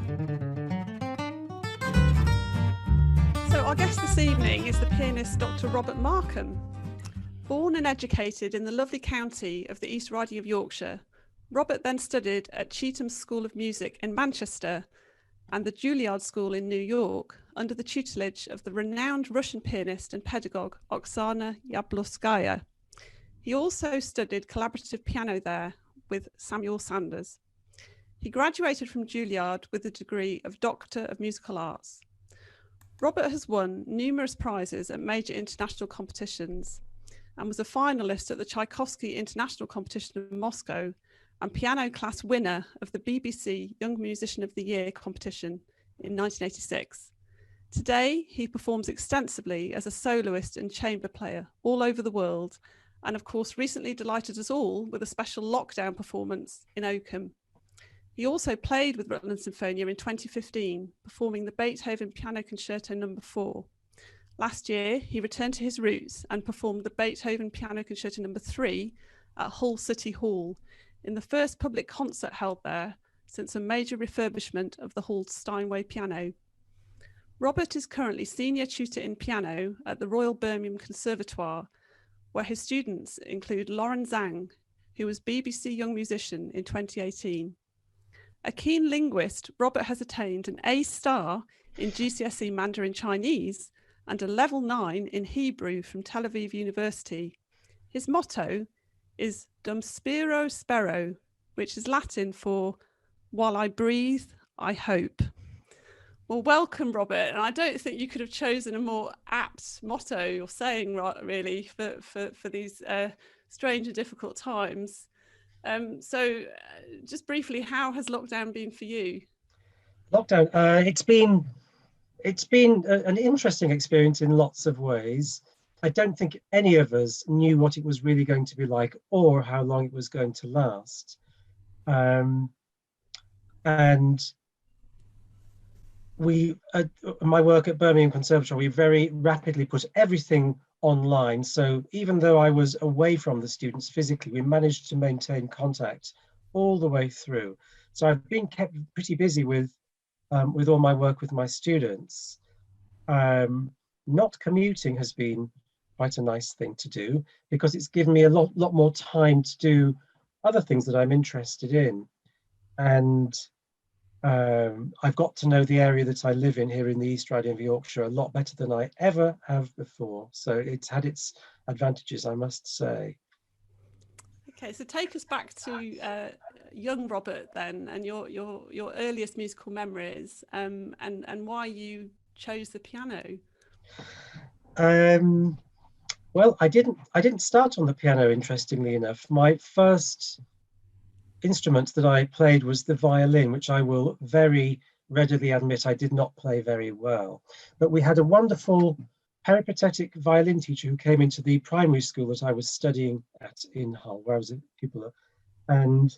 So our guest this evening is the pianist Dr. Robert Markham. Born and educated in the lovely county of the East Riding of Yorkshire, Robert then studied at Chetham's School of Music in Manchester and the Juilliard School in New York under the tutelage of the renowned Russian pianist and pedagogue Oksana Yablonskaya. He also studied collaborative piano there with Samuel Sanders. He graduated from Juilliard with the degree of Doctor of Musical Arts. Robert has won numerous prizes at major international competitions and was a finalist at the Tchaikovsky International Competition in Moscow and piano class winner of the BBC Young Musician of the Year competition in 1986. Today, he performs extensively as a soloist and chamber player all over the world, and of course recently delighted us all with a special lockdown performance in Oakham. He also played with Rutland Sinfonia in 2015, performing the Beethoven Piano Concerto No. 4. Last year, he returned to his roots and performed the Beethoven Piano Concerto No. 3 at Hull City Hall, in the first public concert held there since a major refurbishment of the Hall's Steinway piano. Robert is currently senior tutor in piano at the Royal Birmingham Conservatoire, where his students include Lauren Zhang, who was BBC Young Musician in 2018. A keen linguist, Robert has attained an A-star in GCSE Mandarin Chinese and a level 9 in Hebrew from Tel Aviv University. His motto is Dum Spiro Spero, which is Latin for while I breathe, I hope. Well, welcome, Robert. And I don't think you could have chosen a more apt motto or saying, really, for these strange and difficult times. So just briefly, how has lockdown been for you? Lockdown, it's been an interesting experience in lots of ways. I don't think any of us knew what it was really going to be like or how long it was going to last. And my work at Birmingham Conservatory, we very rapidly put everything online. So even though I was away from the students physically, we managed to maintain contact all the way through. So I've been kept pretty busy with all my work with my students. Not commuting has been quite a nice thing to do because it's given me a lot more time to do other things that I'm interested in. And I've got to know the area that I live in here in the East Riding of Yorkshire a lot better than I ever have before. So it's had its advantages, I must say. Okay, so take us back to young Robert then, and your earliest musical memories, and why you chose the piano. Well, I didn't start on the piano, interestingly enough. My first instrument that I played was the violin, which I will very readily admit I did not play very well. But we had a wonderful peripatetic violin teacher who came into the primary school that I was studying at in Hull, where I was a pupil, and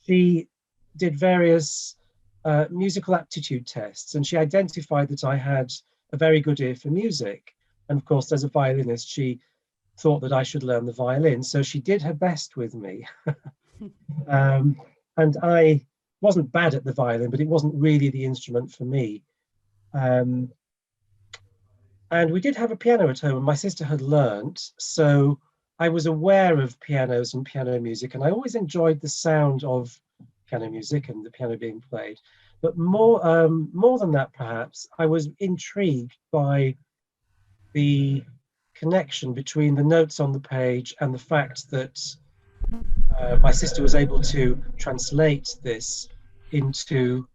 she did various musical aptitude tests, and she identified that I had a very good ear for music. And of course, as a violinist, she thought that I should learn the violin, so she did her best with me. And I wasn't bad at the violin, but it wasn't really the instrument for me. And we did have a piano at home, and my sister had learnt, so I was aware of pianos and piano music, and I always enjoyed the sound of piano music and the piano being played. But more than that, perhaps, I was intrigued by the connection between the notes on the page and the fact that my sister was able to translate this into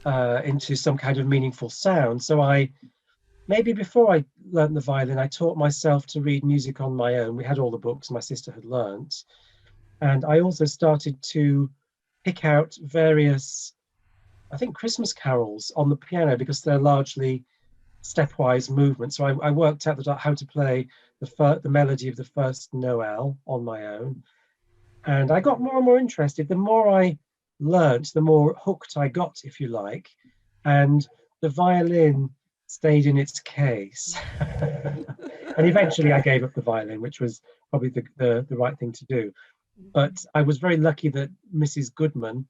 some kind of meaningful sound. So maybe before I learned the violin, I taught myself to read music on my own. We had all the books my sister had learnt. And I also started to pick out various, I think, Christmas carols on the piano because they're largely stepwise movements. So I worked out how to play the melody of the first Noel on my own. And I got more and more interested. The more I learnt, the more hooked I got, if you like. And the violin stayed in its case. And eventually I gave up the violin, which was probably the right thing to do. But I was very lucky that Mrs. Goodman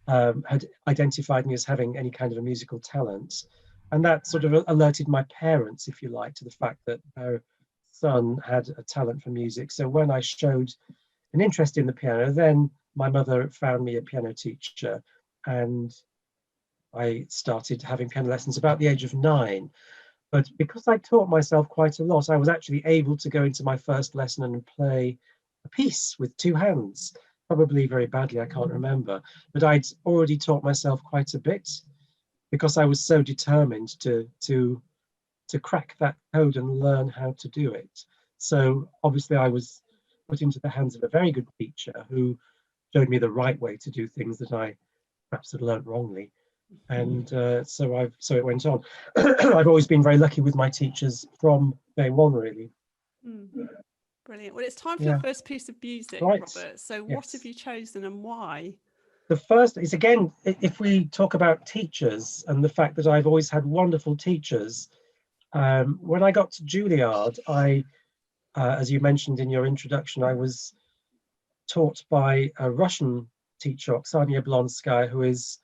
had identified me as having any kind of a musical talent. And that sort of alerted my parents, if you like, to the fact that their son had a talent for music. So when I showed an interest in the piano, then my mother found me a piano teacher, and I started having piano lessons about the age of 9. But because I taught myself quite a lot, I was actually able to go into my first lesson and play a piece with 2 hands, probably very badly, I can't remember. But I'd already taught myself quite a bit because I was so determined to crack that code and learn how to do it. So obviously I was put into the hands of a very good teacher who showed me the right way to do things that I perhaps had learnt wrongly. And so it went on. I've always been very lucky with my teachers from day one, really. Brilliant. Well, it's time for your Yeah. first piece of music, Right. Robert. So Yes. what have you chosen and why? The first is, again, if we talk about teachers and the fact that I've always had wonderful teachers, when I got to Juilliard, as you mentioned in your introduction, I was taught by a Russian teacher, Oksana Yablonskaya, who is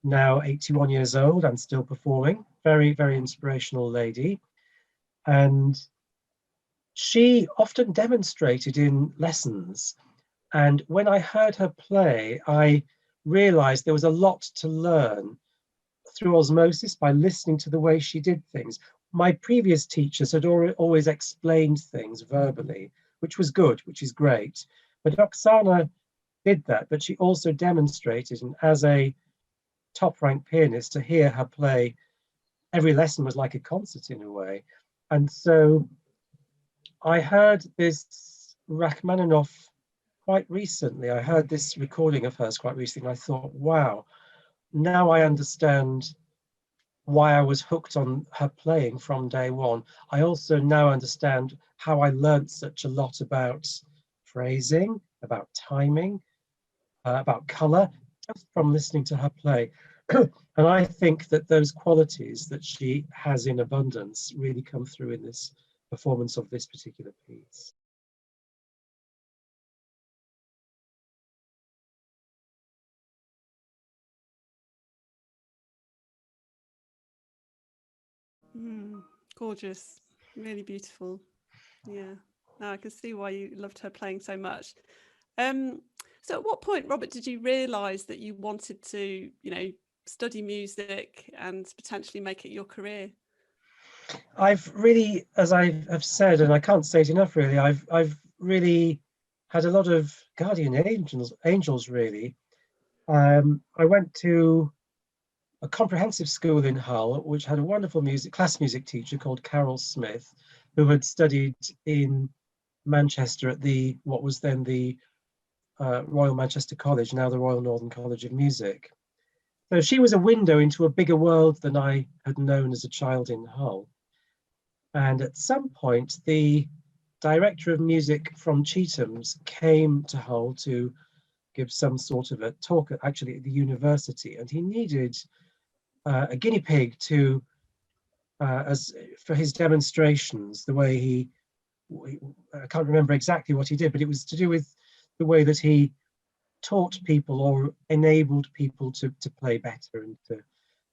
now 81 years old and still performing. Very, very inspirational lady. And she often demonstrated in lessons. And when I heard her play, I realized there was a lot to learn through osmosis by listening to the way she did things. My previous teachers had always explained things verbally, which was good, which is great. But Oksana did that, but she also demonstrated, and as a top-ranked pianist, to hear her play, every lesson was like a concert in a way. And so I heard this Rachmaninoff quite recently. I heard this recording of hers quite recently. And I thought, wow, now I understand why I was hooked on her playing from day one. I also now understand how I learned such a lot about phrasing, about timing, about color, just from listening to her play. And I think that those qualities that she has in abundance really come through in this performance of this particular piece. Gorgeous, really beautiful. Yeah, now I can see why you loved her playing so much. So at what point, Robert, did you realise that you wanted to, study music and potentially make it your career? I've really, as I have said, and I can't say it enough, really, I've really had a lot of guardian angels really. I went to a comprehensive school in Hull, which had a wonderful class music teacher called Carol Smith, who had studied in Manchester at what was then the Royal Manchester College, now the Royal Northern College of Music. So she was a window into a bigger world than I had known as a child in Hull. And at some point, the director of music from Chetham's came to Hull to give some sort of a talk, actually at the university, and he needed a guinea pig to as for his demonstrations. The way I can't remember exactly what he did, but it was to do with the way that he taught people or enabled people to play better and to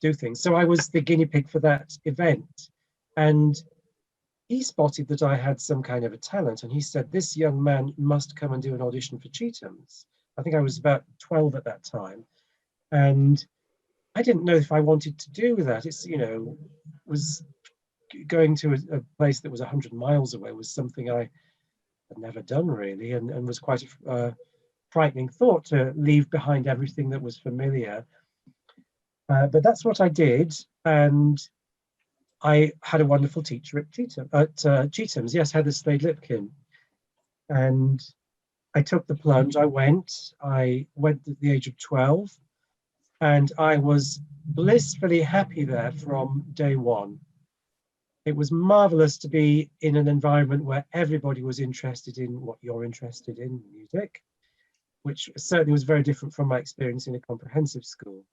do things. So I was the guinea pig for that event, and he spotted that I had some kind of a talent, and he said, this young man must come and do an audition for Chetham's. I think I was about 12 at that time, and I didn't know if I wanted to do that. It's, was going to a place that was 100 miles away was something I had never done really, and was quite a frightening thought to leave behind everything that was familiar. But that's what I did, and I had a wonderful teacher at Chetham's, yes, Heather Slade-Lipkin. And I took the plunge. I went at the age of 12, and I was blissfully happy there from day one. It was marvelous to be in an environment where everybody was interested in what you're interested in, music, which certainly was very different from my experience in a comprehensive school.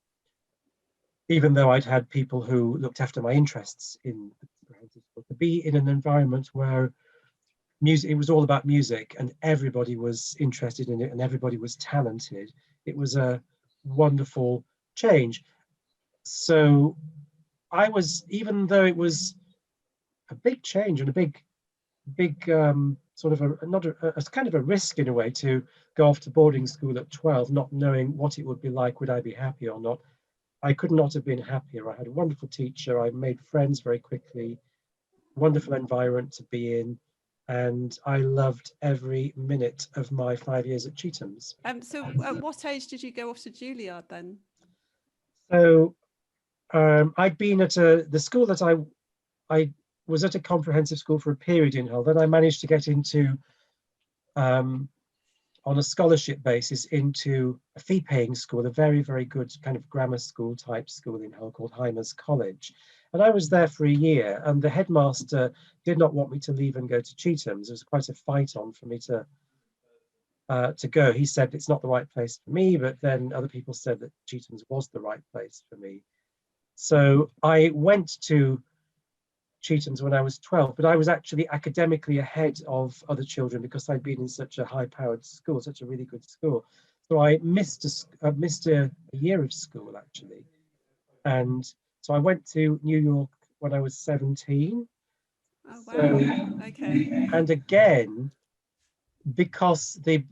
Even though I'd had people who looked after my interests in the comprehensive school, to be in an environment where music, it was all about music and everybody was interested in it and everybody was talented. It was a wonderful change. So I was, even though it was a big change and a big sort of not a kind of a risk in a way to go off to boarding school at 12, not knowing what it would be like, would I be happy or not? I could not have been happier. I had a wonderful teacher. I made friends very quickly, wonderful environment to be in, and I loved every minute of my 5 years at Chetham's. So at what age did you go off to Juilliard then? So I'd been at the school that I was at a comprehensive school for a period in Hull. Then I managed to get into on a scholarship basis into a fee-paying school, a very, very good kind of grammar school type school in Hull called Hymers College. And I was there for a year, and the headmaster did not want me to leave and go to Chetham's. There was quite a fight on for me to go. He said it's not the right place for me, but then other people said that Chetham's was the right place for me. So I went to Chetham's when I was 12, but I was actually academically ahead of other children because I'd been in such a high-powered school, such a really good school. So I missed a year of school actually, and so I went to New York when I was 17. Oh wow! So, okay. And again, because the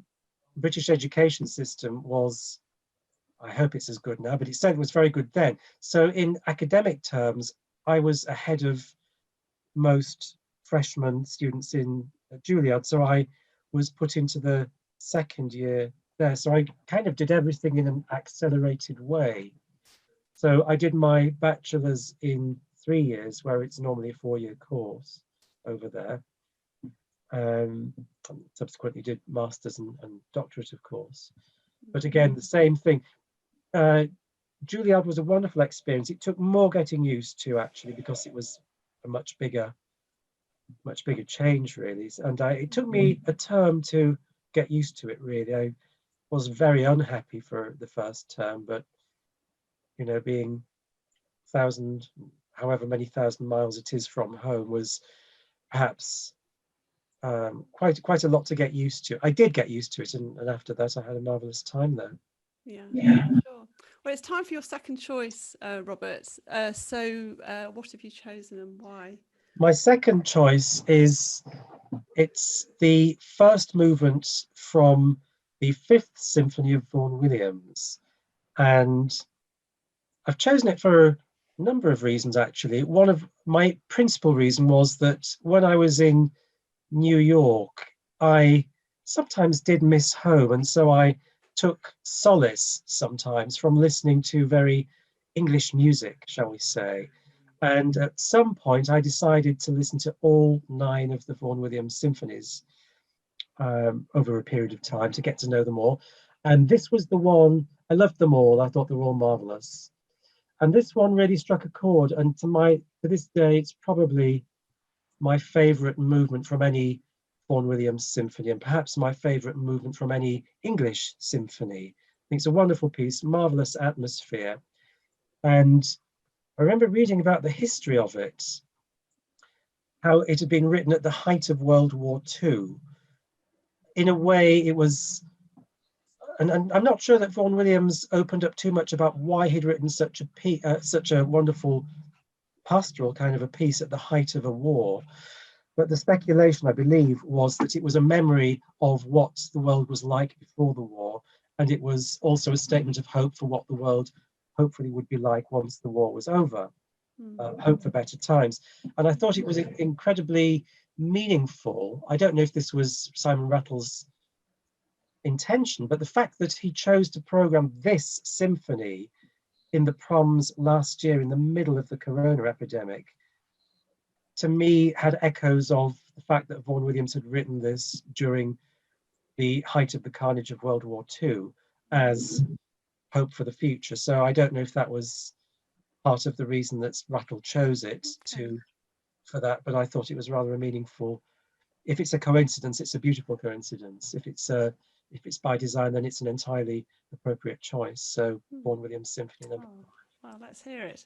British education system was, I hope it's as good now, but it certainly was very good then. So in academic terms, I was ahead of most freshman students in Juilliard. So I was put into the second year there. So I kind of did everything in an accelerated way. So I did my bachelor's in 3 years, where it's normally a 4-year course over there. Subsequently did masters and doctorate, of course. But again, the same thing. Juilliard was a wonderful experience. It took more getting used to actually, because it was a much bigger change really. And it took me a term to get used to it really. I was very unhappy for the first term, but you know, being however many thousand miles it is from home was perhaps quite a lot to get used to. I did get used to it, and after that I had a marvelous time there. Yeah, sure. Well, it's time for your second choice, Robert. What have you chosen and why? My second choice it's the first movement from the Fifth Symphony of Vaughan Williams, and I've chosen it for a number of reasons actually. One of my principal reason was that when I was in New York, I sometimes did miss home, and so I took solace sometimes from listening to very English music, shall we say. And at some point, I decided to listen to all 9 of the Vaughan Williams symphonies over a period of time to get to know them all. And this was the one, I loved them all. I thought they were all marvelous. And this one really struck a chord. And to this day, it's probably my favorite movement from any Vaughan Williams symphony, and perhaps my favorite movement from any English symphony. I think it's a wonderful piece, marvelous atmosphere. And I remember reading about the history of it, how it had been written at the height of World War II. In a way, it was, and I'm not sure that Vaughan Williams opened up too much about why he'd written such a wonderful pastoral kind of a piece at the height of a war. But the speculation, I believe, was that it was a memory of what the world was like before the war, and it was also a statement of hope for what the world hopefully would be like once the war was over. Hope for better times. And I thought it was incredibly meaningful. I don't know if this was Simon Rattle's intention, but the fact that he chose to program this symphony in the proms last year in the middle of the corona epidemic, to me had echoes of the fact that Vaughan Williams had written this during the height of the carnage of World War II as hope for the future. So I don't know if that was part of the reason that Rattle chose it for that, but I thought it was rather a meaningful. If it's a coincidence, it's a beautiful coincidence. If it's by design, then it's an entirely appropriate choice. So Vaughan Williams Symphony Number 5. Well, let's hear it.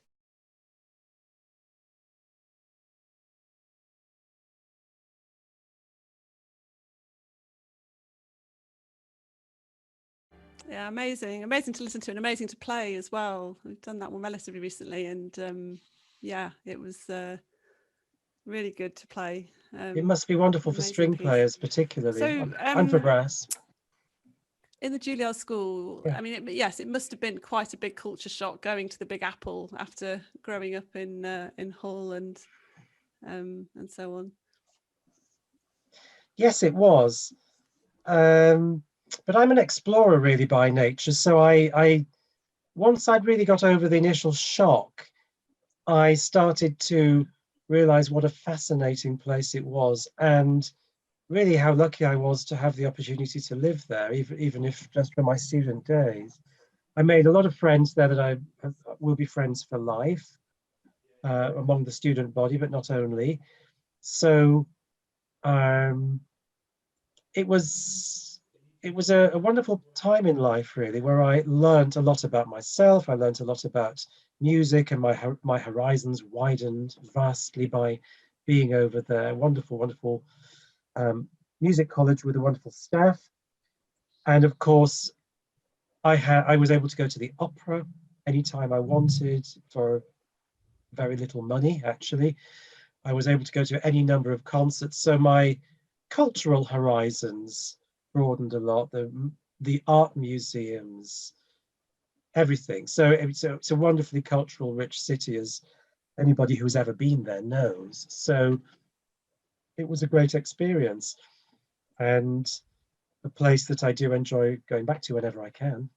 Yeah, amazing, amazing to listen to and amazing to play as well. We've done that one relatively recently, and yeah, it was really good to play. It must be wonderful for Amazing string piece. players, particularly, So, and for brass. in the Juilliard School, Yeah. I mean, yes, it must have been quite a big culture shock going to the Big Apple after growing up in Hull and so on. Yes, it was. But I'm an explorer really by nature, so I once I'd really got over the initial shock, I started to realize what a fascinating place it was, and really how lucky I was to have the opportunity to live there, even if just for my student days. I made a lot of friends there that I will be friends for life among the student body, but not only. So um, it was a wonderful time in life, really, where I learned a lot about myself. I learned a lot about music, and my horizons widened vastly by being over there. Wonderful, wonderful music college with a wonderful staff, and of course, I was able to go to the opera anytime I wanted for very little money. Actually, I was able to go to any number of concerts, so my cultural horizons broadened a lot. The art museums, everything. So it's a wonderfully cultural rich city, as anybody who's ever been there knows. So it was a great experience, and a place that I do enjoy going back to whenever I can.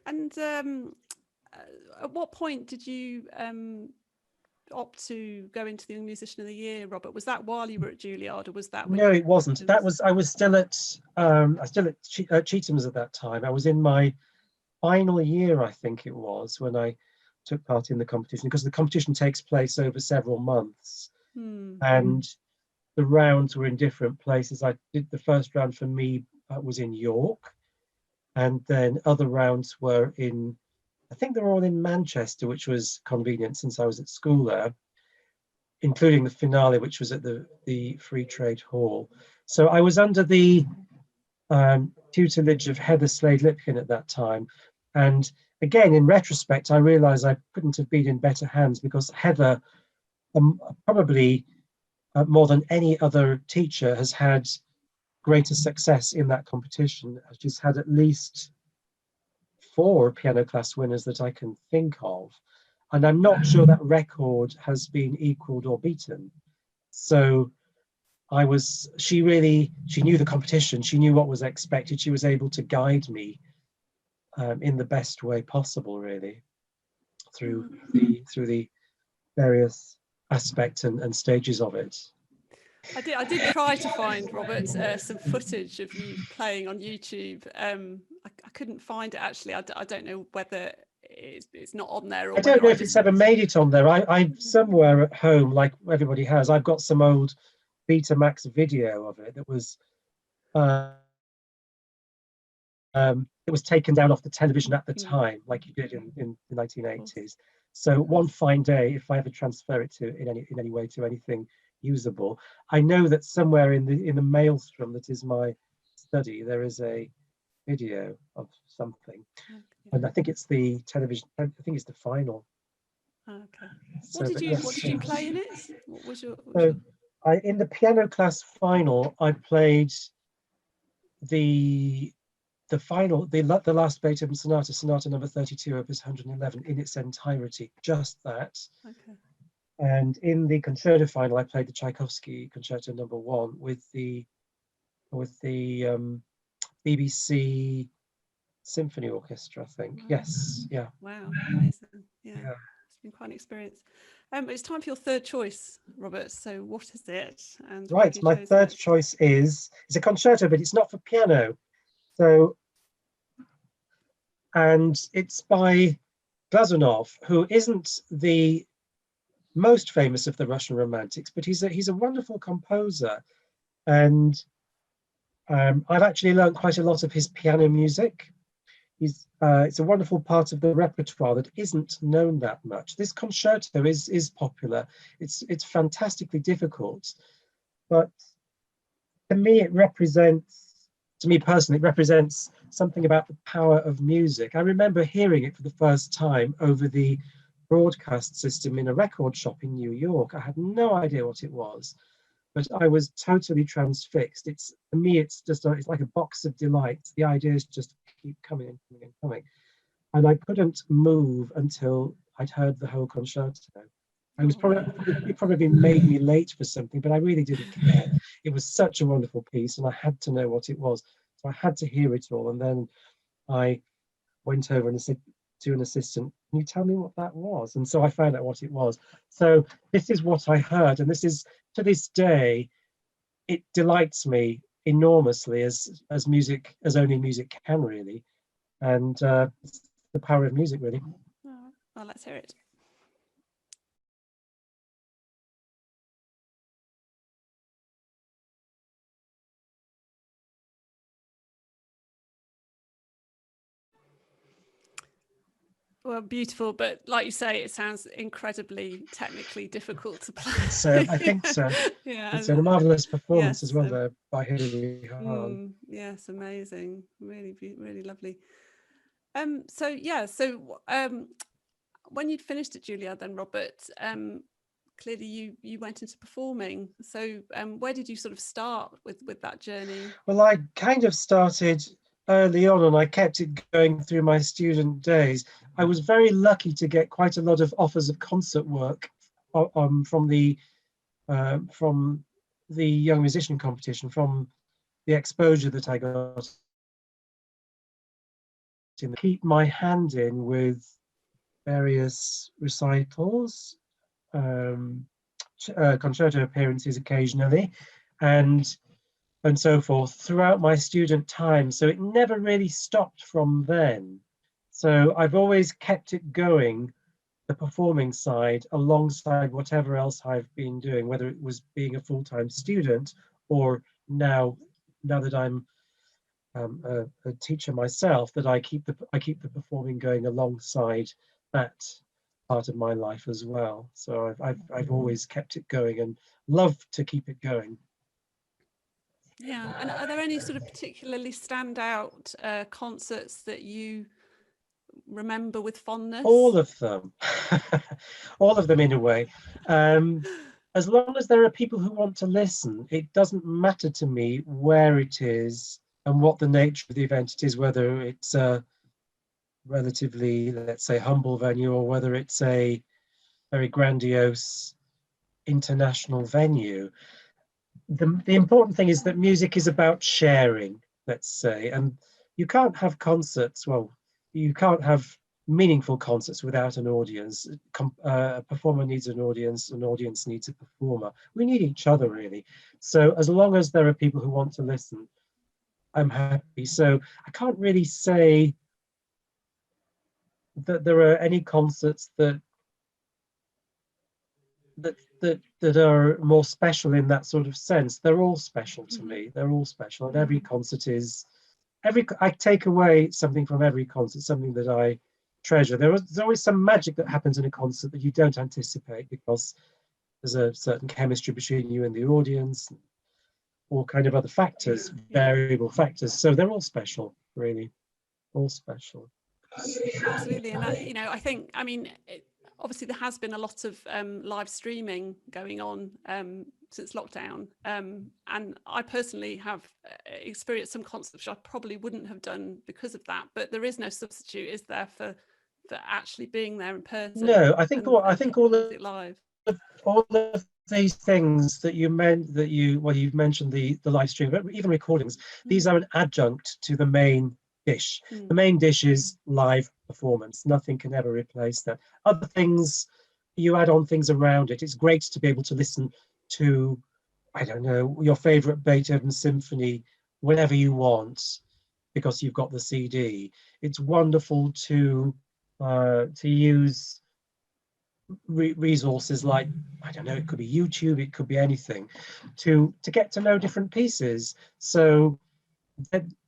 And at what point did you opt to go into the Young Musician of the Year, Robert? Was that while you were at Juilliard, or was that when No, it wasn't. That was I was still at Cheatham's at that time. I was in my final year, I think it was, when I took part in the competition, because the competition takes place over several months, and the rounds were in different places. I did the first round for me was in York, and then other rounds were in, I think they were all in Manchester, which was convenient since I was at school there, including the finale, which was at the Free Trade Hall. So I was under the tutelage of Heather Slade-Lipkin at that time. And again, in retrospect, I realized I couldn't have been in better hands, because Heather, probably more than any other teacher, has had greater success in that competition. She's had at least 4 piano class winners that I can think of. And I'm not sure that record has been equaled or beaten. So she knew the competition, she knew what was expected, she was able to guide me in the best way possible, really, through the various aspects and stages of it. I did try to find, Robert, some footage of you playing on YouTube. I couldn't find it, actually. I don't know whether it's not on there, or I don't whether know if it's ever made it on there. I somewhere at home, like everybody has, I've got some old Betamax video of it that was it was taken down off the television at the time, like you did in the 1980s. So one fine day, if I ever transfer it to in any way to anything usable, I know that somewhere in the maelstrom that is my study, there is a video of something, and I think it's the television. I think it's the final. Okay. So, What did you yes. play in it? What was your? So in the piano class final, I played the the last Beethoven sonata number 32, opus 111, in its entirety, just that. Okay. And in the concerto final, I played the Tchaikovsky Concerto number 1 with the BBC Symphony Orchestra, I think. Wow. Yes, yeah. Wow, amazing. Yeah. Yeah. It's been quite an experience. It's time for your third choice, Robert. So what is it? And why have Right, you my chosen third it? choice it's a concerto, but it's not for piano. So, and it's by Glazunov, who isn't the most famous of the Russian romantics, but he's a wonderful composer, and I've actually learned quite a lot of his piano music. It's a wonderful part of the repertoire that isn't known that much. This concerto is popular. It's fantastically difficult, but to me it represents to me personally, it represents something about the power of music. I remember hearing it for the first time over the broadcast system in a record shop in New York. I had no idea what it was, but I was totally transfixed. It's, for me, it's just it's like a box of delights. The ideas just keep coming and coming and coming. And I couldn't move until I'd heard the whole concerto. I was it probably made me late for something, but I really didn't care. It was such a wonderful piece, and I had to know what it was. So I had to hear it all. And then I went over and said to an assistant, "Can you tell me what that was?" And so I found out what it was. So this is what I heard, and this is, to this day, it delights me enormously, as music, as only music can, really. And it's the power of music, really. Oh, well, let's hear it. Well, beautiful, but like you say, it sounds incredibly technically difficult to play. So I think so. Yeah, it's a marvelous performance, yes, as well, there, by Hilary Hahn. Yes, amazing, really, really lovely. So yeah, when you'd finished at Juilliard, then Robert, clearly you went into performing. So where did you sort of start with that journey? Well, I kind of started early on, and I kept it going through my student days. I was very lucky to get quite a lot of offers of concert work from the young musician competition, from the exposure that I got. To keep my hand in with various recitals, concerto appearances occasionally, and so forth throughout my student time. So it never really stopped from then. So I've always kept it going, the performing side, alongside whatever else I've been doing, whether it was being a full-time student, or now that I'm a teacher myself, that I keep the performing going alongside that part of my life as well. So I've always kept it going and love to keep it going. Yeah, and are there any sort of particularly standout concerts that you remember with fondness? All of them, all of them in a way. As long as there are people who want to listen, it doesn't matter to me where it is and what the nature of the event it is, whether it's a relatively, let's say, humble venue, or whether it's a very grandiose international venue. The important thing is that music is about sharing, let's say, and you can't have concerts, well, you can't have meaningful concerts without an audience. A performer needs an audience needs a performer. We need each other, really. So as long as there are people who want to listen, I'm happy. So I can't really say that there are any concerts that are more special in that sort of sense. They're all special to me. They're all special, and every concert is I take away something from every concert, something that I treasure. There's always some magic that happens in a concert that you don't anticipate, because there's a certain chemistry between you and the audience, all kind of other factors, variable factors. So they're all special, really, all special. Absolutely, and I think, obviously there has been a lot of live streaming going on since lockdown, and I personally have experienced some concerts which I probably wouldn't have done because of that. But there is no substitute, is there, for actually being there in person? No, I think all of live. All of these things that you meant, you've mentioned the live stream, but even recordings, these are an adjunct to the main dish. The main dish is live performance. Nothing can ever replace that. Other things, you add on things around it. It's great to be able to listen to, I don't know, your favorite Beethoven symphony whenever you want, because you've got the CD. It's wonderful to use resources like, I don't know, it could be YouTube, it could be anything, to get to know different pieces. So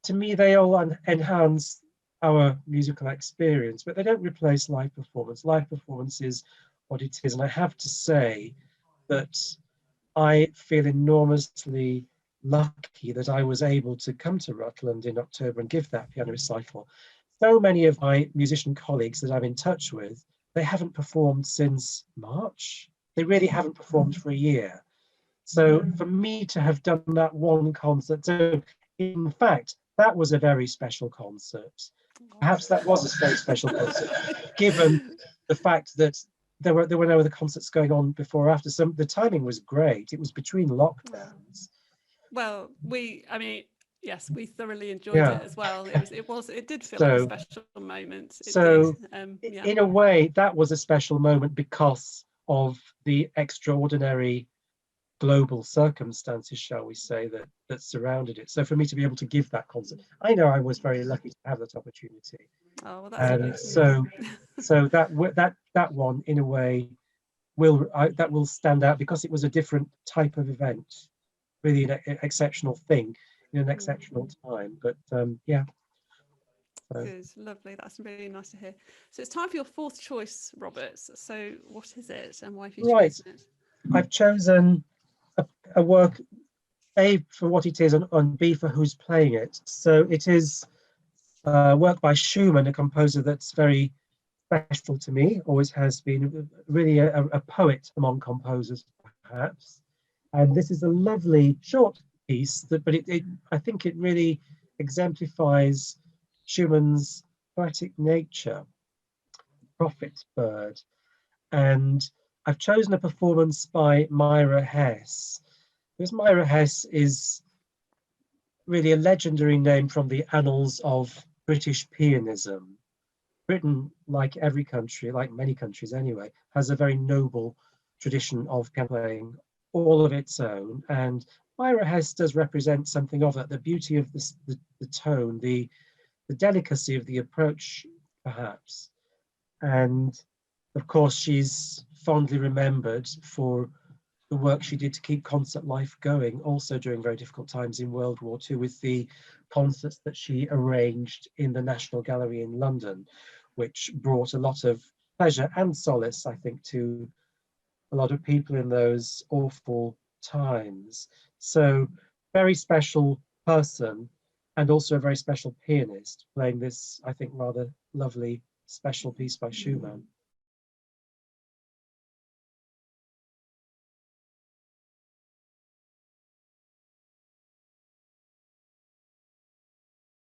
to me, they all enhance our musical experience, but they don't replace live performance. Live performance is what it is, and I have to say that I feel enormously lucky that I was able to come to Rutland in October and give that piano recital. So many of my musician colleagues that I'm in touch with, they haven't performed since March. They really haven't performed for a year. So for me to have done that one concert, so in fact, that was a very special concert. Perhaps that was a very special concert, given the fact that there were no other concerts going on before or after. So the timing was great. It was between lockdowns. Well, I mean, yes, we thoroughly enjoyed Yeah. it as well. It did feel like a So special moment. It so did. Yeah. in a way, that was a special moment because of the extraordinary global circumstances, shall we say, that surrounded it. So for me to be able to give that concert, I know I was very lucky to have that opportunity. Oh, well, that's And good. so that one in a way that will stand out because it was a different type of event, really an exceptional thing in an exceptional time. But yeah. Good, lovely. That's really nice to hear. So it's time for your fourth choice, Robert. So what is it, and why have you chosen it? I've chosen a work, A, for what it is, and B, for who's playing it. So it is work by Schumann, a composer that's very special to me, always has been, really a poet among composers, perhaps. And this is a lovely short piece, but I think it really exemplifies Schumann's poetic nature, Prophet's Bird. And I've chosen a performance by Myra Hess, because Myra Hess is really a legendary name from the annals of British pianism. Britain, like every country, like many countries anyway, has a very noble tradition of piano playing, all of its own. And Myra Hess does represent something of it, the beauty of the tone, the delicacy of the approach, perhaps. And of course, she's fondly remembered for the work she did to keep concert life going, also during very difficult times in World War II, with the concerts that she arranged in the National Gallery in London, which brought a lot of pleasure and solace, I think, to a lot of people in those awful times. So, very special person, and also a very special pianist, playing this, I think, rather lovely, special piece by Schumann.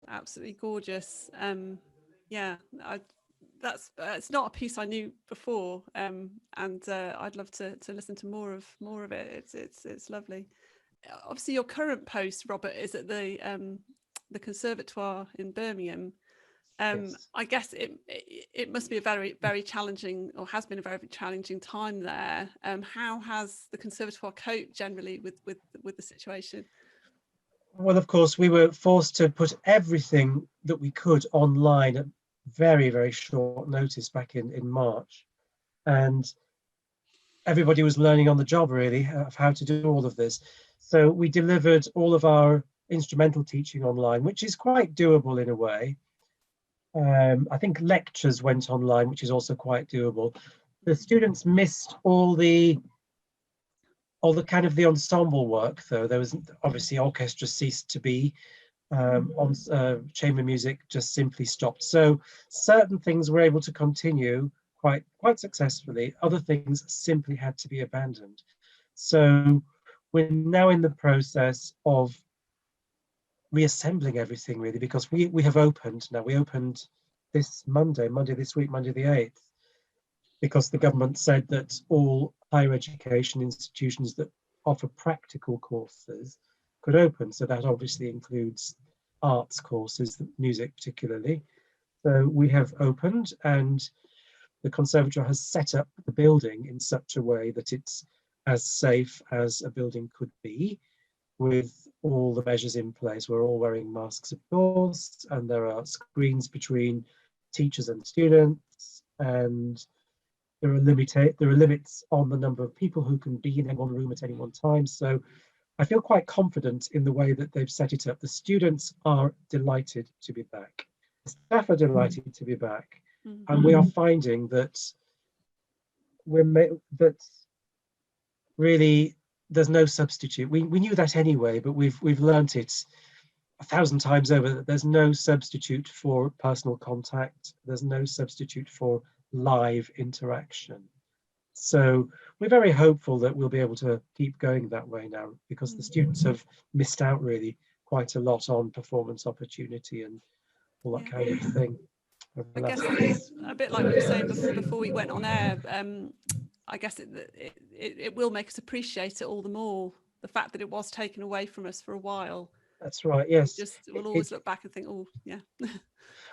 Absolutely gorgeous. Yeah, it's not a piece I knew before, and I'd love to listen to more of it. It's lovely. Obviously, your current post, Robert, is at the Conservatoire in Birmingham. Yes. I guess it must be a very challenging, or has been a very challenging time there. How has the Conservatoire coped generally with the situation? Well, of course, we were forced to put everything that we could online at very, very short notice back in March. And everybody was learning on the job, really, of how to do all of this. So we delivered all of our instrumental teaching online, which is quite doable in a way. I think lectures went online, which is also quite doable. The students missed all the kind of the ensemble work, though. There was obviously orchestra ceased to be, on chamber music just simply stopped. So certain things were able to continue quite successfully. Other things simply had to be abandoned. So we're now in the process of reassembling everything, really, because we have opened now. We opened this Monday this week, Monday the 8th, because the government said that all higher education institutions that offer practical courses could open. So that obviously includes arts courses, music particularly. So we have opened, and the conservatoire has set up the building in such a way that it's as safe as a building could be, with all the measures in place. We're all wearing masks, of course, and there are screens between teachers and students, and there are limits on the number of people who can be in one room at any one time. So I feel quite confident in the way that they've set it up. The students are delighted to be back. The staff are delighted to be back. And we are finding that that really there's no substitute. We knew that anyway, but we've learnt it 1,000 times over, that there's no substitute for personal contact. There's no substitute for live interaction. So we're very hopeful that we'll be able to keep going that way now, because the students have missed out really quite a lot on performance opportunity and all that kind of thing. I guess it's a bit like we were saying before we went on air. I guess it will make us appreciate it all the more. The fact that it was taken away from us for a while. That's right. Yes. We'll always look back and think, oh, yeah.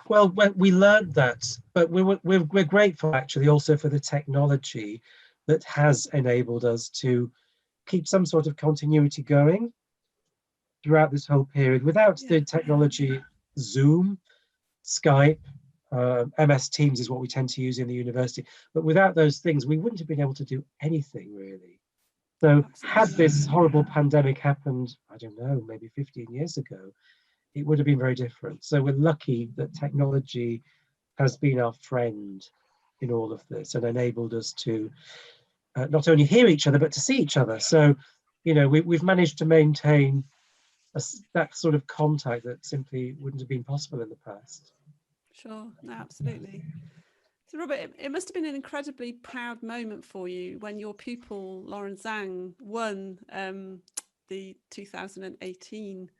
Well, we learned that, but we're grateful actually also for the technology that has enabled us to keep some sort of continuity going throughout this whole period. Without the technology, Zoom, Skype, MS Teams is what we tend to use in the university. But without those things, we wouldn't have been able to do anything really. So had this horrible pandemic happened, I don't know, maybe 15 years ago, it would have been very different. So we're lucky that technology has been our friend in all of this and enabled us to not only hear each other, but to see each other. So, you know, we've managed to maintain that sort of contact that simply wouldn't have been possible in the past. Sure, no, absolutely. So Robert, it must have been an incredibly proud moment for you when your pupil, Lauren Zhang, won the 2018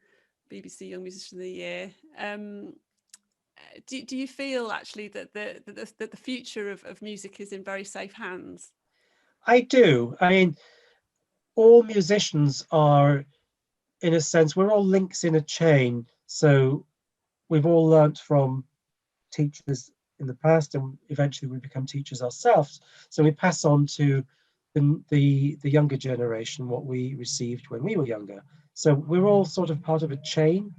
BBC Young Musician of the Year. Do you feel actually that the future of music is in very safe hands? I do. I mean, all musicians are, in a sense, we're all links in a chain. So we've all learnt from teachers in the past, and eventually we become teachers ourselves. So we pass on to the younger generation what we received when we were younger. So we're all sort of part of a chain.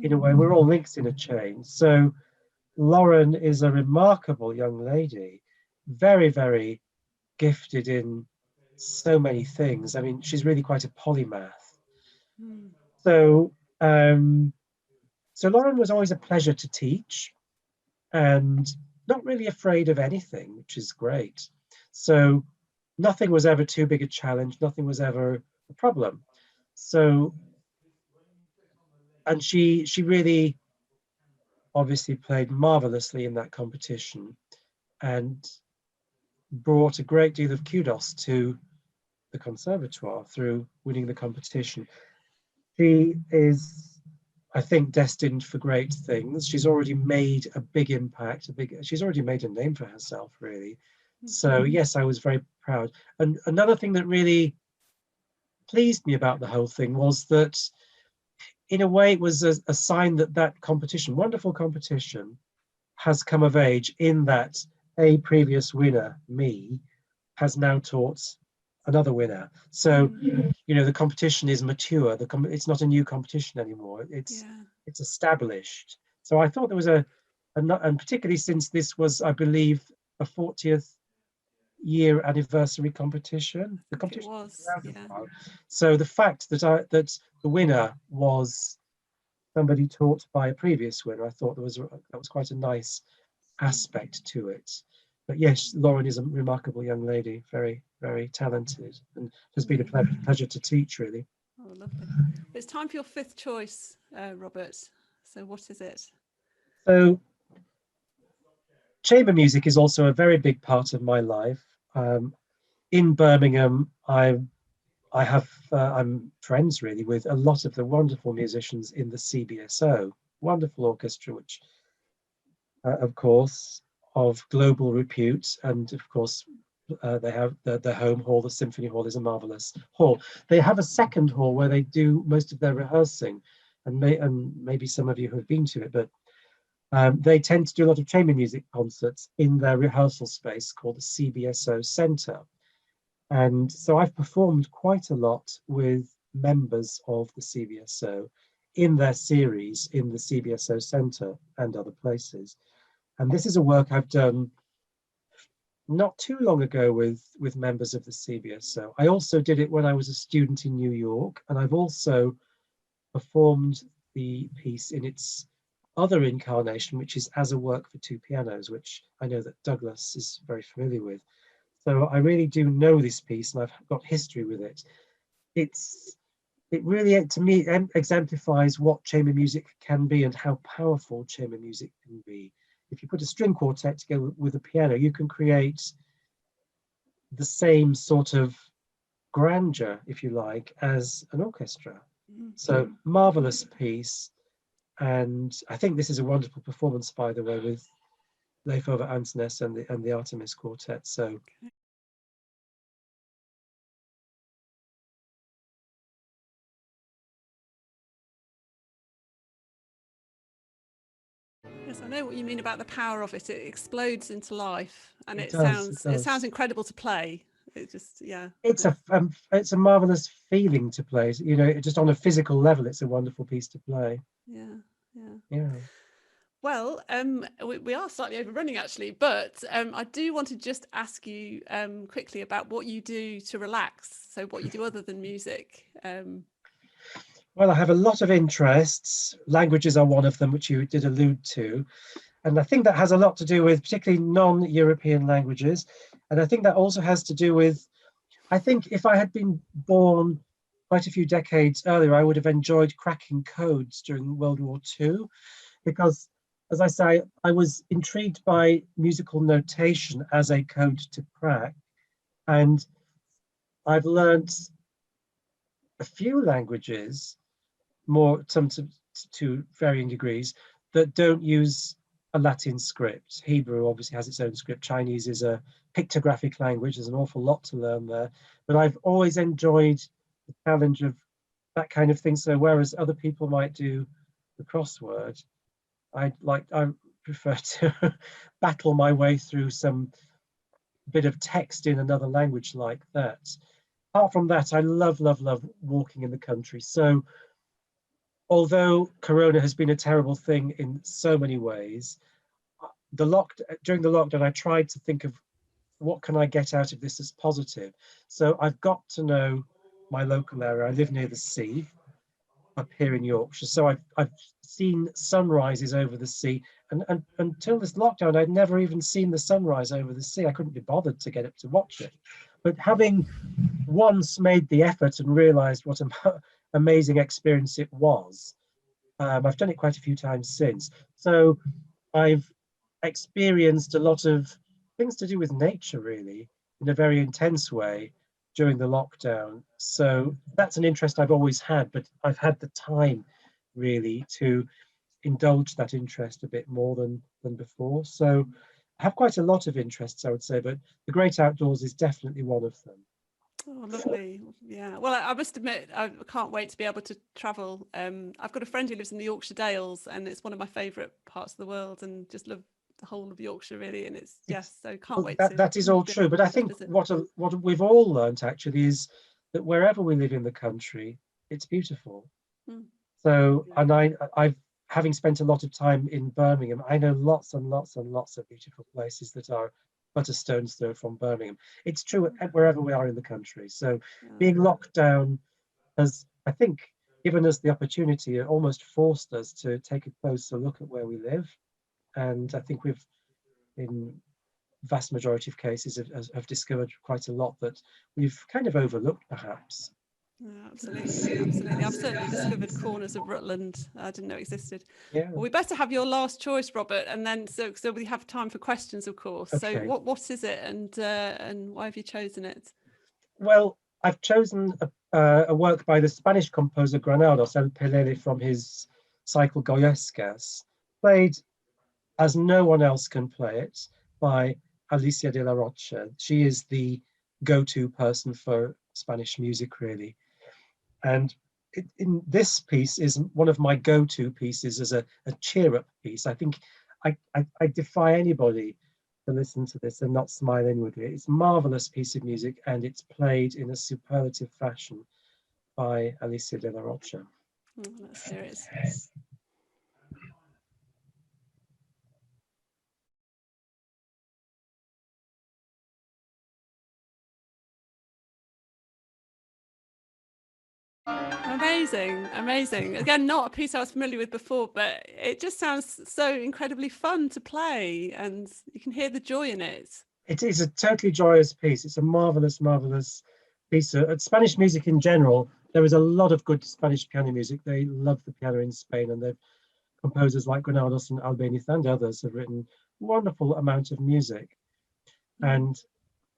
In a way, we're all links in a chain. So Lauren is a remarkable young lady, very, very gifted in so many things. I mean, she's really quite a polymath. So, so Lauren was always a pleasure to teach, and not really afraid of anything, which is great. So nothing was ever too big a challenge. Nothing was ever a problem. So, and she really obviously played marvelously in that competition and brought a great deal of kudos to the conservatoire through winning the competition. She is, I think, destined for great things. She's already made a big impact, she's already made a name for herself, really. So yes, I was very proud. And another thing that really pleased me about the whole thing was that, in a way, it was a sign that that competition, wonderful competition, has come of age, in that a previous winner, me, has now taught another winner. So, you know, the competition is mature. It's not a new competition anymore. It's established. So I thought there was and particularly since this was, I believe, a 40th year anniversary competition. The competition was, so the fact that that the winner was somebody taught by a previous winner, I thought that was quite a nice aspect to it. But yes, Lauren is a remarkable young lady, very, very talented, and has been a pleasure to teach, really. Oh, lovely. It's time for your fifth choice, Robert. So what is it? So chamber music is also a very big part of my life. In Birmingham, I'm friends really with a lot of the wonderful musicians in the CBSO, wonderful orchestra, which of course, of global repute, and of course they have their home hall. The Symphony Hall is a marvelous hall. They have a second hall where they do most of their rehearsing, and maybe some of you have been to it, but they tend to do a lot of chamber music concerts in their rehearsal space called the CBSO Centre. And so I've performed quite a lot with members of the CBSO in their series in the CBSO Centre and other places. And this is a work I've done not too long ago with members of the CBSO. I also did it when I was a student in New York, and I've also performed the piece in its other incarnation, which is as a work for two pianos, which I know that Douglas is very familiar with. So I really do know this piece, and I've got history with it. it really, to me, exemplifies what chamber music can be and how powerful chamber music can be. If you put a string quartet together with a piano, you can create the same sort of grandeur, if you like, as an orchestra. So marvelous piece. And I think this is a wonderful performance, by the way, with Leif Ove Andsnes and the Artemis Quartet. So yes, I know what you mean about the power of it. It explodes into life, and it does. sounds incredible to play. It just, yeah. It's a marvelous feeling to play. You know, just on a physical level, it's a wonderful piece to play. Yeah. Well, we are slightly overrunning actually, but I do want to just ask you quickly about what you do to relax. So what you do other than music. Well, I have a lot of interests. Languages are one of them, which you did allude to. And I think that has a lot to do with particularly non-European languages. And I think that also has to do with, I think if I had been born quite a few decades earlier, I would have enjoyed cracking codes during World War II, because, as I say, I was intrigued by musical notation as a code to crack. And I've learned a few languages, more some to varying degrees, that don't use a Latin script. Hebrew obviously has its own script. Chinese is a pictographic language. There's an awful lot to learn there. But I've always enjoyed the challenge of that kind of thing. So whereas other people might do the crossword, I prefer to battle my way through some bit of text in another language like that. Apart from that, I love walking in the country. So although Corona has been a terrible thing in so many ways, during the lockdown, I tried to think of what can I get out of this as positive. So I've got to know my local area. I live near the sea up here in Yorkshire, so I've seen sunrises over the sea, and until this lockdown, I'd never even seen the sunrise over the sea. I couldn't be bothered to get up to watch it. But having once made the effort and realized what an amazing experience it was, I've done it quite a few times since. So I've experienced a lot of things to do with nature, really, in a very intense way during the lockdown. So that's an interest I've always had, but I've had the time really to indulge that interest a bit more than before. So I have quite a lot of interests, I would say, but the great outdoors is definitely one of them. Oh, lovely. Yeah. Well, I must admit, I can't wait to be able to travel. I've got a friend who lives in the Yorkshire Dales, and it's one of my favourite parts of the world, and just love the whole of Yorkshire really. And it's yes, so can't wait to. That is all true, but I think what we've all learnt actually is that wherever we live in the country, it's beautiful. So, and I've having spent a lot of time in Birmingham, I know lots and lots and lots of beautiful places that are but a stone's throw from Birmingham. It's true wherever we are in the country. So being locked down has, I think, given us the opportunity, it almost forced us to take a closer look at where we live. And I think we've, in vast majority of cases, have discovered quite a lot that we've kind of overlooked, perhaps. Yeah, absolutely. I've certainly discovered corners of Rutland I didn't know existed. Yeah. Well, we better have your last choice, Robert, and then so we have time for questions, of course. Okay. So what is it, and why have you chosen it? Well, I've chosen a work by the Spanish composer Granados El Pelele from his cycle Goyescas, played as no one else can play it, by Alicia de la Rocha. She is the go-to person for Spanish music, really. And in this piece is one of my go-to pieces as a cheer-up piece. I think I defy anybody to listen to this and not smile inwardly. It's a marvelous piece of music, and it's played in a superlative fashion by Alicia de la Rocha. Let's hear it. Amazing. Again, not a piece I was familiar with before, but it just sounds so incredibly fun to play, and you can hear the joy in it. It is a totally joyous piece. It's a marvelous piece of Spanish music in general. There is a lot of good Spanish piano music. They love the piano in Spain, and they've composers like Granados and Albeniz and others have written wonderful amount of music. And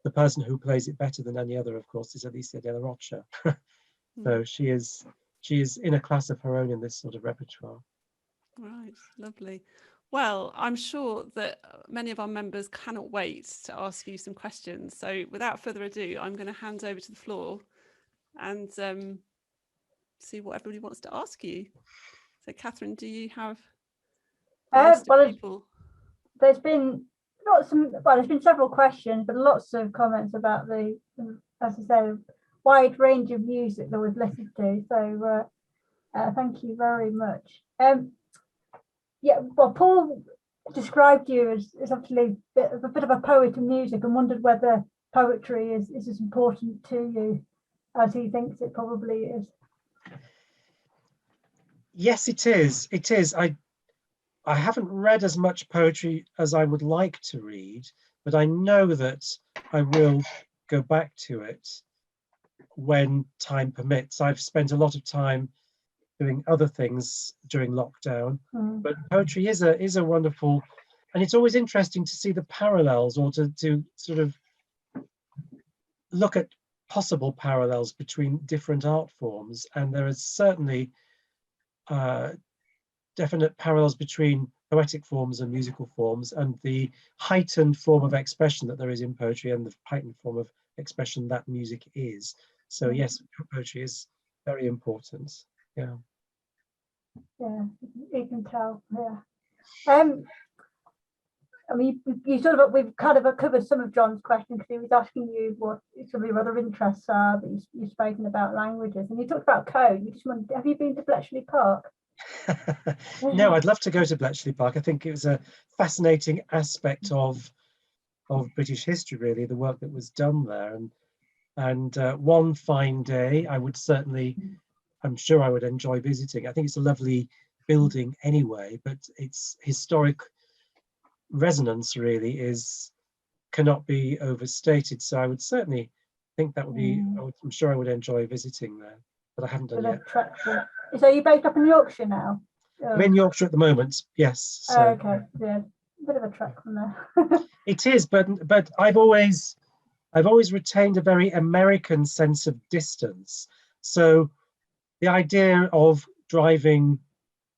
the person who plays it better than any other, of course, is Alicia de la Rocha. So she is in a class of her own in this sort of repertoire. Right, lovely. Well, I'm sure that many of our members cannot wait to ask you some questions. So without further ado, I'm going to hand over to the floor and see what everybody wants to ask you. So Catherine, do you have a list of people? There's been there's been several questions, but lots of comments about the, as I say, wide range of music that we've listened to. So thank you very much. Yeah, well, Paul described you as obviously a bit of a poet of music, and wondered whether poetry is as important to you as he thinks it probably is. Yes, it is. It is. I haven't read as much poetry as I would like to read, but I know that I will go back to it when time permits. I've spent a lot of time doing other things during lockdown, but poetry is a wonderful, and it's always interesting to see the parallels, or to sort of look at possible parallels between different art forms. And there is certainly definite parallels between poetic forms and musical forms, and the heightened form of expression that there is in poetry and the heightened form of expression that music is. So yes, poetry is very important. Yeah. Yeah, you can tell. Yeah. I mean, we've kind of covered some of John's question, because he was asking you what some of your other interests are, but you've spoken about languages, and you talked about code. You just wondered, have you been to Bletchley Park? No, I'd love to go to Bletchley Park. I think it was a fascinating aspect of British history, really, the work that was done there. And one fine day, I'm sure I would enjoy visiting. I think it's a lovely building anyway, but its historic resonance really cannot be overstated. So I would certainly think that would be, I'm sure I would enjoy visiting there, but I haven't done yet. So you're based up in Yorkshire now? I'm in Yorkshire at the moment, yes. So. Okay, yeah, a bit of a trek from there. It is, but I've always retained a very American sense of distance. So the idea of driving,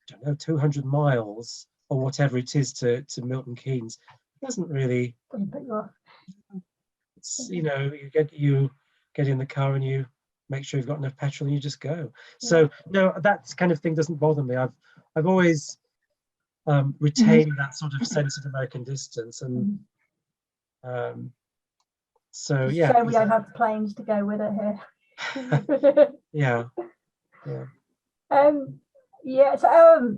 I don't know, 200 miles or whatever it is to Milton Keynes doesn't put you off. It's, you get in the car and you make sure you've got enough petrol and you just go. So no, that kind of thing doesn't bother me. I've always retained that sort of sense of American distance, and so yeah. So we don't have planes to go with it here. Yeah. Yeah. So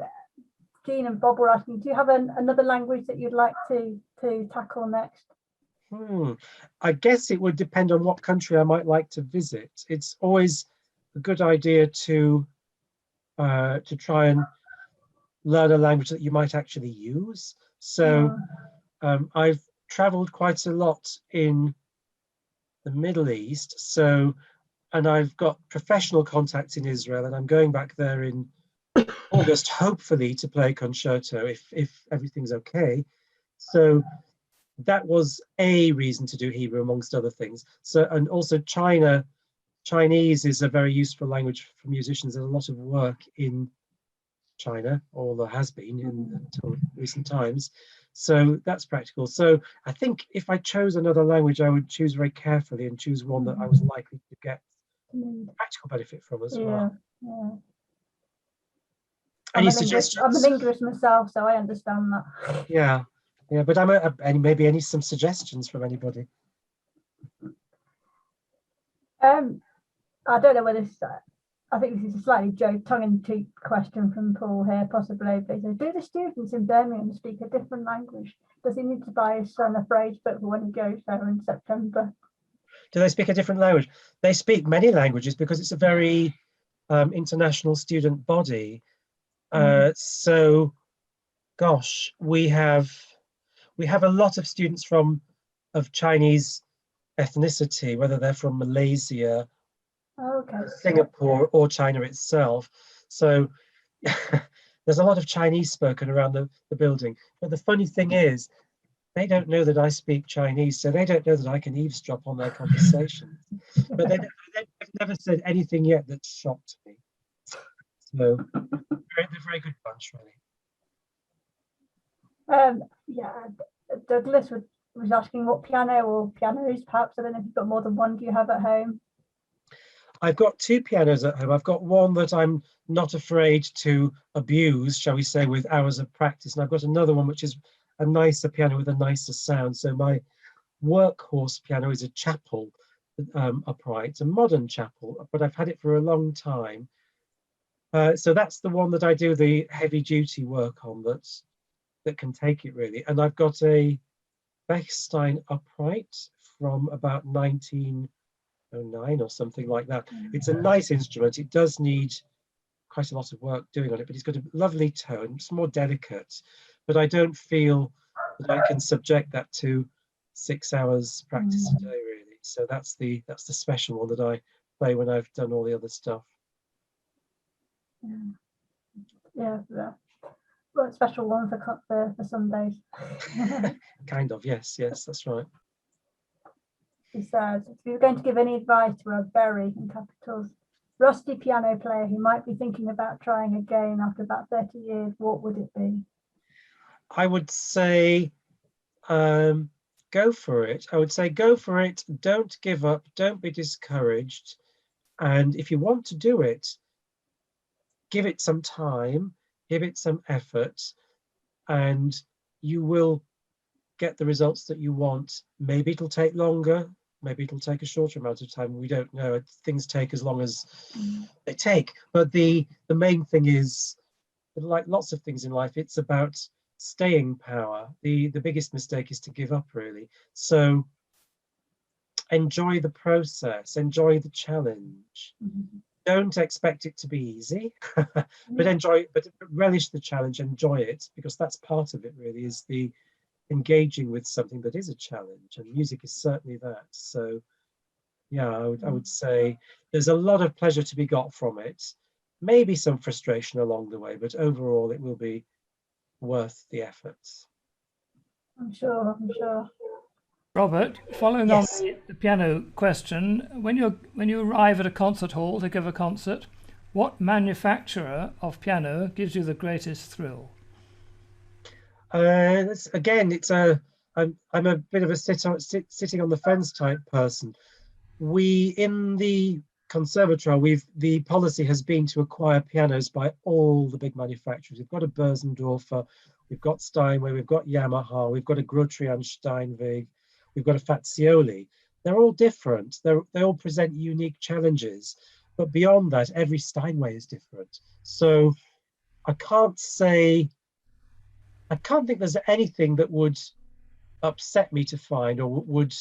Jean and Bob were asking, do you have another language that you'd like to tackle next? I guess it would depend on what country I might like to visit. It's always a good idea to try and learn a language that you might actually use. So I've traveled quite a lot in the Middle East, and I've got professional contacts in Israel, and I'm going back there in August, hopefully, to play concerto if everything's okay. So that was a reason to do Hebrew, amongst other things. So, and also Chinese is a very useful language for musicians. There's a lot of work in China, or there has been until recent times. So that's practical. So I think if I chose another language, I would choose very carefully and choose one that I was likely to get practical benefit from as well. Yeah. Any suggestions? I'm a linguist myself, so I understand that. Yeah, but maybe some suggestions from anybody. I don't know whether I think this is a slightly tongue-in-cheek question from Paul here, possibly. But he says, do the students in Birmingham speak a different language? Does he need to buy his son a phrase book for when he goes there in September? Do they speak a different language? They speak many languages because it's a very international student body. So, gosh, we have a lot of students of Chinese ethnicity, whether they're from Malaysia, Okay. Singapore, or China itself. So there's a lot of Chinese spoken around the building. But the funny thing is, they don't know that I speak Chinese, so they don't know that I can eavesdrop on their conversations. But they've never said anything yet that shocked me. So they're a very good bunch, really. Yeah, Douglas was asking what piano or pianos, perhaps. I don't know if you've got more than one. Do you have at home? I've got 2 pianos at home. I've got one that I'm not afraid to abuse, shall we say, with hours of practice. And I've got another one which is a nicer piano with a nicer sound. So my workhorse piano is a chapel upright, a modern chapel, but I've had it for a long time. So that's the one that I do the heavy duty work on, that can take it really. And I've got a Bechstein upright from about 1909 or something like that. It's a nice instrument. It does need quite a lot of work doing on it, but it's got a lovely tone. It's more delicate, but I don't feel that I can subject that to 6 hours practice a day really. So that's the special one that I play when I've done all the other stuff. Yeah. Well, special one for Sundays. Kind of, yes, that's right. He says, if you were going to give any advice to a very, in capitals, rusty piano player who might be thinking about trying again after about 30 years, what would it be? I would say go for it. I would say go for it. Don't give up. Don't be discouraged. And if you want to do it, give it some time, give it some effort, and you will get the results that you want. Maybe it'll take longer. Maybe it'll take a shorter amount of time. We don't know. Things take as long as they take. But the main thing is, like lots of things in life, it's about staying power. The biggest mistake is to give up, really. So enjoy the process, enjoy the challenge. Don't expect it to be easy, but relish the challenge, enjoy it, because that's part of it really, is the engaging with something that is a challenge, and music is certainly that. So yeah, I would say there's a lot of pleasure to be got from it, maybe some frustration along the way, but overall it will be worth the efforts. I'm sure. Robert, following on the piano question, when you arrive at a concert hall to give a concert, what manufacturer of piano gives you the greatest thrill? I'm a bit of a sitting on the fence type person. In the conservatoire, the policy has been to acquire pianos by all the big manufacturers. We've got a Bösendorfer, we've got Steinway, we've got Yamaha, we've got a Grotrian Steinweg, we've got a Fazioli. They're all different. They all present unique challenges. But beyond that, every Steinway is different. So I can't think there's anything that would upset me to find or would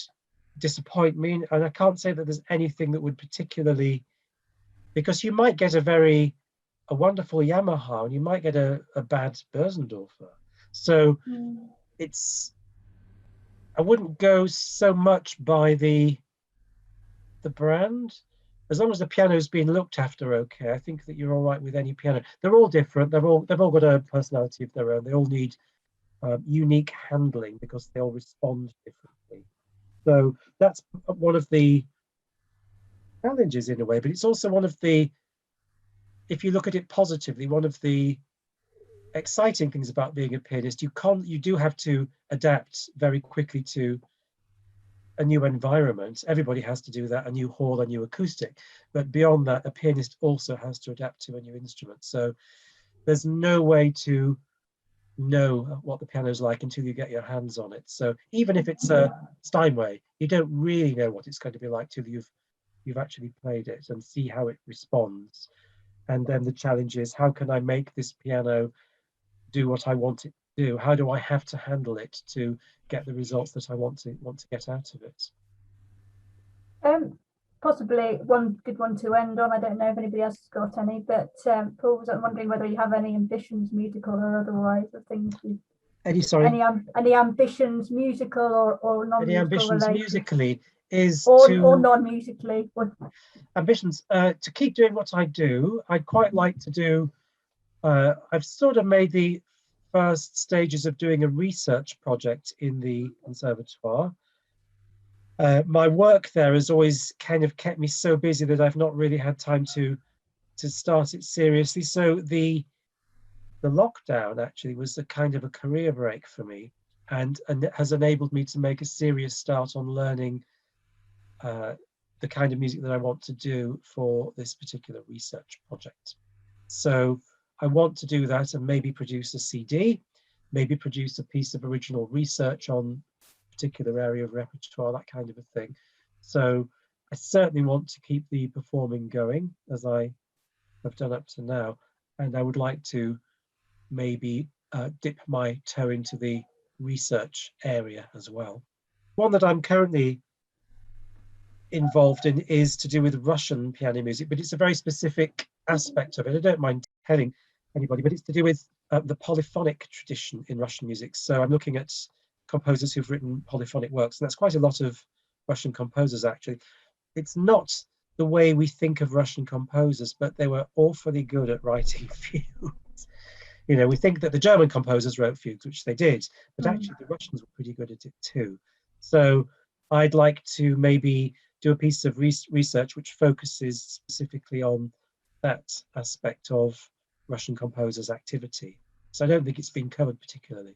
disappoint me. And I can't say that there's anything that would particularly, because you might get a wonderful Yamaha and you might get a bad Bösendorfer. So I wouldn't go so much by the brand. As long as the piano's been looked after okay, I think that you're all right with any piano. They're all different. They've all got a personality of their own. They all need unique handling because they all respond differently. So that's one of the challenges in a way, but it's also one of the, if you look at it positively, one of the exciting things about being a pianist. You do have to adapt very quickly to a new environment. Everybody has to do that, a new hall, a new acoustic. But beyond that, a pianist also has to adapt to a new instrument. So there's no way to know what the piano's like until you get your hands on it. So even if it's a Steinway, you don't really know what it's going to be like till you've actually played it and see how it responds. And then the challenge is, how can I make this piano do what I want it to do? How do I have to handle it to get the results that I want to get out of it? Possibly one good one to end on. I don't know if anybody else has got any, but Paul was wondering whether you have any ambitions, musical or otherwise, of things. Any ambitions, musical or non-musical? Any ambitions related? musically? is or to non-musically. ambitions to keep doing what I do. I'd quite like to do. I've sort of made the first stages of doing a research project in the conservatoire. My work there has always kind of kept me so busy that I've not really had time to start it seriously. So the lockdown actually was a kind of a career break for me, and it has enabled me to make a serious start on learning the kind of music that I want to do for this particular research project. So I want to do that and maybe produce a CD, maybe produce a piece of original research on a particular area of repertoire, that kind of a thing. So I certainly want to keep the performing going as I have done up to now. And I would like to maybe dip my toe into the research area as well. One that I'm currently involved in is to do with Russian piano music, but it's a very specific aspect of it. I don't mind telling anybody, but it's to do with the polyphonic tradition in Russian music. So I'm looking at composers who've written polyphonic works, and that's quite a lot of Russian composers actually. It's not the way we think of Russian composers, but they were awfully good at writing fugues. You know, we think that the German composers wrote fugues, which they did, but actually the Russians were pretty good at it too. So I'd like to maybe do a piece of research which focuses specifically on that aspect of Russian composers' activity. So I don't think it's been covered particularly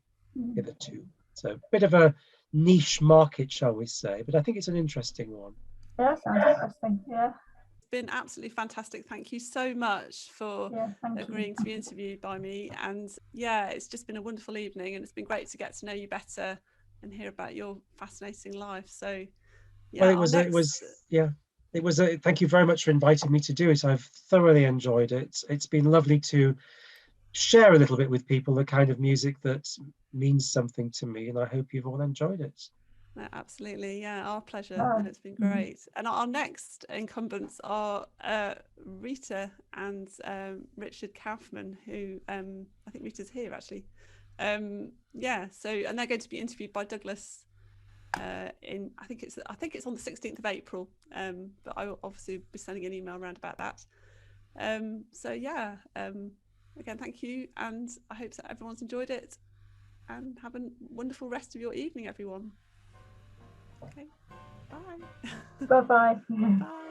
hitherto. So a bit of a niche market, shall we say, but I think it's an interesting one. Yeah, sounds interesting. Yeah. It's been absolutely fantastic. Thank you so much for agreeing to be interviewed by me. And yeah, it's just been a wonderful evening, and it's been great to get to know you better and hear about your fascinating life. So yeah, well, it was thank you very much for inviting me to do it. I've thoroughly enjoyed it. It's been lovely to share a little bit with people the kind of music that means something to me, and I hope you've all enjoyed it. Absolutely, yeah, our pleasure. It's been great. And our next incumbents are Rita and Richard Kaufman, who I think Rita's here actually. Yeah, so and they're going to be interviewed by Douglas in I think it's on the 16th of April, but I will obviously be sending an email around about that. So yeah, again, thank you, and I hope that everyone's enjoyed it, and have a wonderful rest of your evening, everyone. Okay, bye. Bye-bye. Bye.